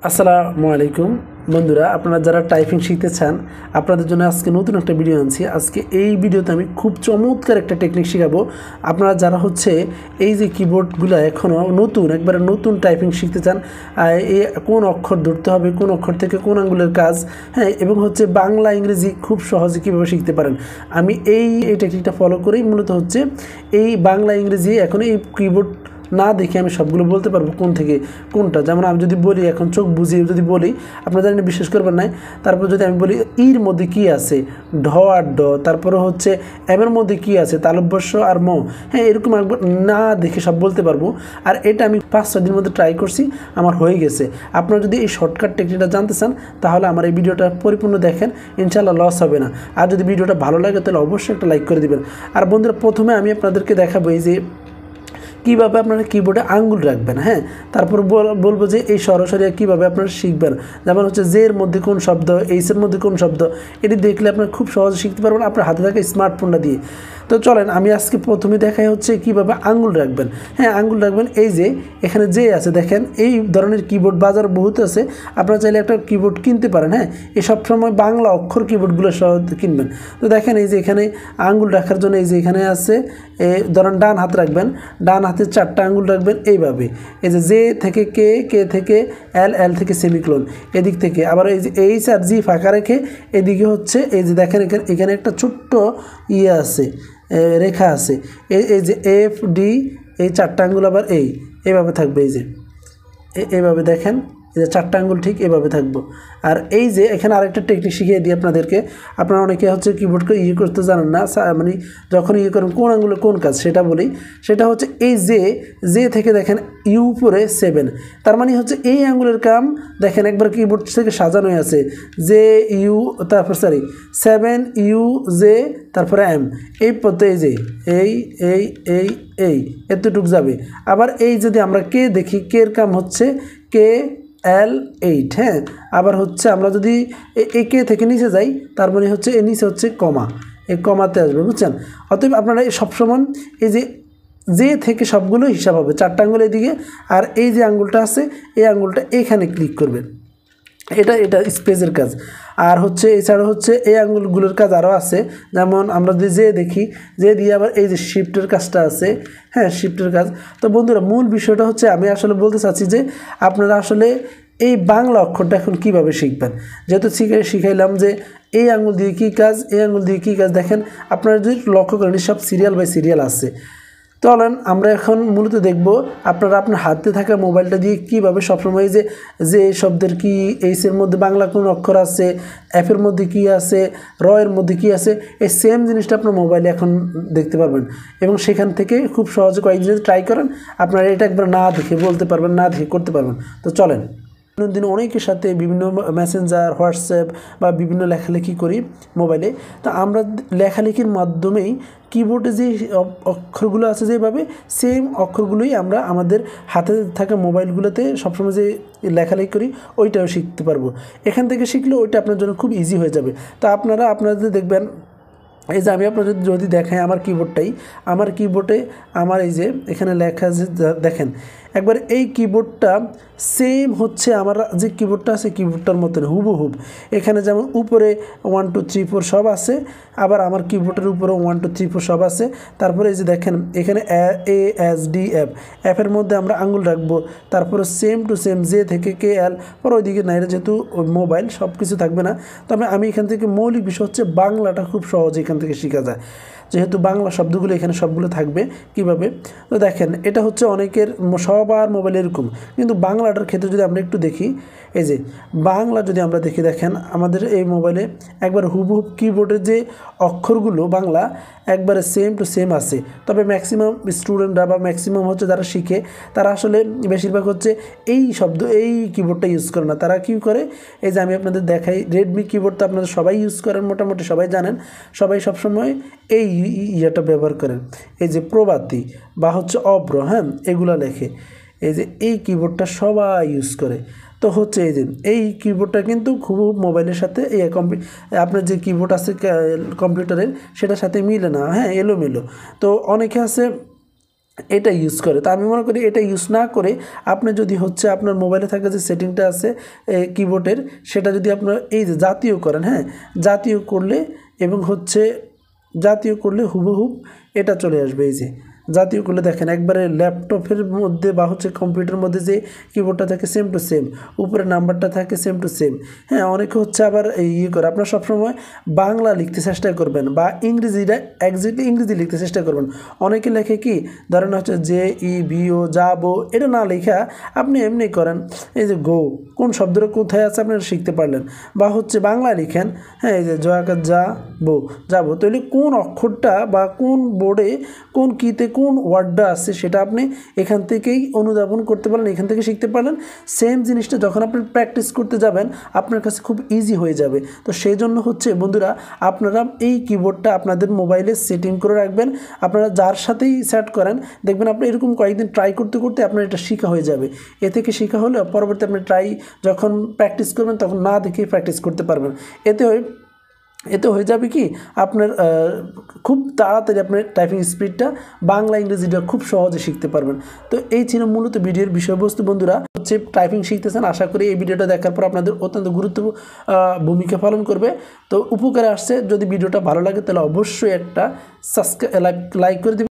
আসসালামু আলাইকুম বন্ধুরা, আপনারা যারা টাইপিং শিখতে চান আপনাদের জন্য আজকে নতুন একটা ভিডিও আনছি। আজকে এই ভিডিওতে আমি খুব চমৎকার একটা টেকনিক শেখাবো। আপনারা যারা এই যে কিবোর্ডগুলো এখনও একবারে নতুন টাইপিং শিখতে চান, কোন অক্ষর ধরতে হবে, কোন অক্ষর থেকে কোন আঙ্গুলের কাজ, এবং বাংলা ইংরেজি খুব সহজে কীভাবে শিখতে পারেন, আমি এই টেকনিকটা ফলো করেই মূলত এই বাংলা ইংরেজি এখন এই কিবোর্ড না দেখে আমি সবগুলো বলতে পারবো কোন থেকে কোনটা। যেমন আমি যদি বলি, এখন চোখ বুঝিয়ে যদি বলি আপনারা জানেন বিশ্বাস করবেন না। তারপর যদি আমি বলি ইর মধ্যে কি আছে, ঢ আর ড, তারপরে এমের মধ্যে কি আছে, তালব্যস্য আর ম, এরকম একবার না দেখে সব বলতে পারবো। আর এটা আমি 5-6 দিনের মধ্যে ট্রাই করছি, আমার হয়ে গেছে। আপনারা যদি এই শর্টকাট টেকনিকটা জানতে চান তাহলে আমার এই ভিডিওটা পরিপূর্ণ দেখেন, ইনশাআল্লাহ লস হবে না। আর যদি ভিডিওটা ভালো লাগে তাহলে অবশ্যই একটা লাইক করে দিবেন। আর বন্ধুরা, প্রথমে আমি আপনাদেরকে দেখাবো এই যে কীভাবে আপনারা কিবোর্ডে আঙ্গুল রাখবেন। তারপর বলবো যে এই সরাসরি কীভাবে আপনারা শিখবেন। যেমন জের মধ্যে কোন শব্দ, এইসের মধ্যে কোন শব্দ, এটি দেখলে আপনারা খুব সহজে শিখতে পারবেন আপনার হাতে থাকা স্মার্টফোনটা দিয়ে। তো চলেন আমি আজকে প্রথমে দেখাই কীভাবে আঙ্গুল রাখবেন। আঙ্গুল রাখবেন এই যে এখানে যে আছে, দেখেন এই ধরনের কিবোর্ড বাজার বহুত আছে, আপনারা চাইলে একটা কিবোর্ড কিনতে পারেন। এই সবসময় বাংলা অক্ষর কিবোর্ডগুলো সহ কিনবেন। তো দেখেন এই যে এখানে আঙ্গুল রাখার জন্য এই যে এখানে আছে, ধরেন ডান হাত রাখবেন, ডান হাতে 4টা আঙ্গুল রাখবেন এইভাবে। এই যে থেকে কে, কে থেকে এল, এল থেকে সেমিক্লোন, এদিক থেকে আবার এই যে এইচ আর জি ফাঁকা রেখে এদিকে এই যে দেখেন এখানে একটা ছোট্ট ইয়ে আছে, রেখা আছে, এই যে এফ ডি, এই 4টা আঙ্গুল আবার এইভাবে থাকবে। এই যে এইভাবে দেখেন, এই যে 4টা আঙ্গুল ঠিক এভাবে থাকবো। আর এই যে এখানে আরেকটা টেকনিক শিখিয়ে দিই আপনাদেরকে। আপনারা অনেকে কিবোর্ডকে করতে জানেন না, মানে যখন করেন কোন আঙ্গুলে কোন কাজ সেটা বলি। সেটা এই যে থেকে দেখেন ইউ উপরে 7, তার মানে এই আঙ্গুলের কাম দেখেন একবার কিবোর্ড থেকে সাজানো আছে, যে ইউ তারপর 7 ইউ জে তারপরে এম, এই পথে এই যে এই এতটুক যাবে। আবার এই যদি আমরা কে দেখি, কের কাম কে এল 8, আবার আমরা যদি এই কে থেকে নিচে যাই তার মানে এই নিচে কমা, এই কমাতে আসবে, বুঝছেন। অতএব আপনারা সবসময় এই যে থেকে সবগুলো হিসাব হবে, 4টা আঙ্গুল এদিকে, আর এই যে আঙ্গুলটা আছে এই আঙ্গুলটা এখানে ক্লিক করবেন, এটা স্পেসের কাজ। আর এছাড়া এই আঙ্গুলগুলোর কাজ আরও আছে। যেমন আমরা যদি যে দেখি, যে দিয়ে আবার এই যে শিফটের কাজটা আছে, শিফটের কাজ। তো বন্ধুরা, মূল বিষয়টা আমি আসলে বলতে চাচ্ছি যে আপনারা এই বাংলা অক্ষরটা এখন কীভাবে শিখবেন। যেহেতু শিখাইলাম যে এই আঙ্গুল দিয়ে কী কাজ, এই আঙ্গুল দিয়ে কী কাজ, দেখেন আপনারা যদি লক্ষ্য করেন সব সিরিয়াল বাই সিরিয়াল আছে। চলেন আমরা এখন মূলত দেখব আপনারা আপনার হাতে থাকা মোবাইলটা দিয়ে কীভাবে সবসময় যে শব্দের কি, এইসের মধ্যে বাংলা কোন অক্ষর আছে, এফের মধ্যে কি আছে, র এর মধ্যে কি আছে, এই সেম জিনিসটা আপনার মোবাইলে এখন দেখতে পারবেন। এবং সেখান থেকে খুব সহজে কয়েক জিনিস ট্রাই করেন, আপনারা এটা একবার না দেখে বলতে পারবেন, না দেখে করতে পারবেন। তো চলেন, দিন অনেকের সাথে বিভিন্ন মেসেঞ্জার, হোয়াটসঅ্যাপ বা বিভিন্ন লেখালেখি করি মোবাইলে। তো আমরা লেখালেখির মাধ্যমেই কিবোর্ডে যে অক্ষরগুলো আছে যেভাবে সেম অক্ষরগুলোই আমরা আমাদের হাতে থাকা মোবাইলগুলোতে সবসময় যে লেখালেখি করি ওইটাও শিখতে পারবো। এখান থেকে শিখলে ওইটা আপনার জন্য খুব ইজি হয়ে যাবে। তো আপনাদের দেখবেন এই যে আমি আপনাদের যদি দেখাই আমার কিবোর্ডে আমার এই যে এখানে লেখা আছে, দেখেন একবার এই কিবোর্ডটা সেম আমার যে কিবোর্ডটা আছে কিবোর্ডটার মতন হুবহুব। এখানে যেমন উপরে 1 2 3 4 সব আছে, আবার আমার কিবোর্ডের উপরে 1 2 3 4 সব আছে। তারপরে এই যে দেখেন এখানে এ এস ডি এফ, এফের মধ্যে আমরা আঙ্গুল রাখবো। তারপরে সেম টু সেম যে থেকে কে এল, পর ওইদিকে নাইরে যেহেতু মোবাইল সব কিছু থাকবে না। তবে আমি এখান থেকে মৌলিক বিষয় বাংলাটা খুব সহজে এখান থেকে শেখা যায়, যেহেতু বাংলা শব্দগুলো এখানে সবগুলো থাকবে। কিভাবে, তো দেখেন এটা অনেকের সবার মোবাইল এরকম, কিন্তু বাংলাটার ক্ষেত্রে যদি আমরা একটু দেখি, এই যে বাংলা যদি আমরা দেখি, দেখেন আমাদের এই মোবাইলে একবার হুবহুব কিবোর্ডের যে অক্ষরগুলো বাংলা একবারে সেম টু সেম আছে। তবে ম্যাক্সিমাম স্টুডেন্টরা বা ম্যাক্সিমাম যারা শিখে তারা বেশিরভাগ এই কিবোর্ডটা ইউজ করে না। তারা কী করে, এই যে আমি আপনাদের দেখাই রেডমি কিবোর্ড, তো আপনারা সবাই ইউজ করেন, মোটামুটি সবাই জানেন, সবাই সবসময় এই ইয়েটা ব্যবহার করেন, এই যে প্রবাদী বা অব্র, এগুলা লেখে। এই যে এই কিবোর্ডটা সবাই ইউজ করে। তো এই যে এই কিবোর্ডটা কিন্তু খুব মোবাইলের সাথে আপনার যে কিবোর্ড আছে কম্পিউটারের সেটার সাথে মিলে না, এলোমেলো। তো অনেকে আছে এটা ইউজ করে। তো আমি মনে করি এটা ইউজ না করে আপনি যদি হচ্ছে আপনার মোবাইলে থাকা যে সেটিংটা আছে কিবোর্ডের, সেটা যদি আপনার এই যে জাতীয় করেন, হ্যাঁ, জাতীয় করলে এবং হচ্ছে জাতীয় করলে হুবহুব এটা চলে আসবে। এই যে জাতীয় করলে দেখেন একবারে ল্যাপটপের মধ্যে বা হচ্ছে কম্পিউটারের মধ্যে যে কিবোর্ডটা থাকে সেম টু সেম, উপরে নাম্বারটা থাকে সেম টু সেম। হ্যাঁ, অনেকে হচ্ছে আবার ইয়ে করে, আপনার সবসময় বাংলা লিখতে চেষ্টা করবেন বা ইংরেজিটা একজ্যাক্টলি ইংরেজি লিখতে চেষ্টা করবেন। অনেকে লেখে কি ধরেন হচ্ছে যে ই বি ও যাবো, এটা না লেখা আপনি এমনি করেন এই যে গো, কোন শব্দটা কোথায় আছে আপনি শিখতে পারলেন। বা হচ্ছে বাংলা লিখেন, হ্যাঁ, এই যে জয়াকার যা বো যাবো, তাহলে কোন অক্ষরটা বা কোন বোর্ডে কোন কীতে কোন ওয়ার্ডটা আছে সেটা আপনি এখান থেকেই অনুধাবন করতে পারলেন, এখান থেকে শিখতে পারলেন। সেম জিনিসটা যখন আপনি প্র্যাকটিস করতে যাবেন আপনার কাছে খুব ইজি হয়ে যাবে। তো সেই জন্য হচ্ছে বন্ধুরা আপনারা এই কিবোর্ডটা আপনাদের মোবাইলে সেটিং করে রাখবেন। আপনারা যার সাথেই সেট করেন দেখবেন আপনি এরকম কয়েকদিন ট্রাই করতে করতে আপনার এটা শেখা হয়ে যাবে। এ থেকে শেখা হলে পরবর্তী আপনি যখন প্র্যাকটিস করবেন তখন না দেখেই প্র্যাকটিস করতে পারবেন। এতে হয়ে যাবে কি আপনার খুব তাড়াতাড়ি আপনার টাইপিং স্পিডটা বাংলা ইংরেজিটা খুব সহজে শিখতে পারবেন। তো এই ছিল মূলত ভিডিওর বিষয়বস্তু। বন্ধুরা হচ্ছে টাইপিং শিখতেছেন, আশা করি এই ভিডিওটা দেখার পর আপনাদের অত্যন্ত গুরুত্বপূর্ণ ভূমিকা পালন করবে। তো উপকারে আসছে, যদি ভিডিওটা ভালো লাগে তাহলে অবশ্যই একটা লাইক করে দেবেন।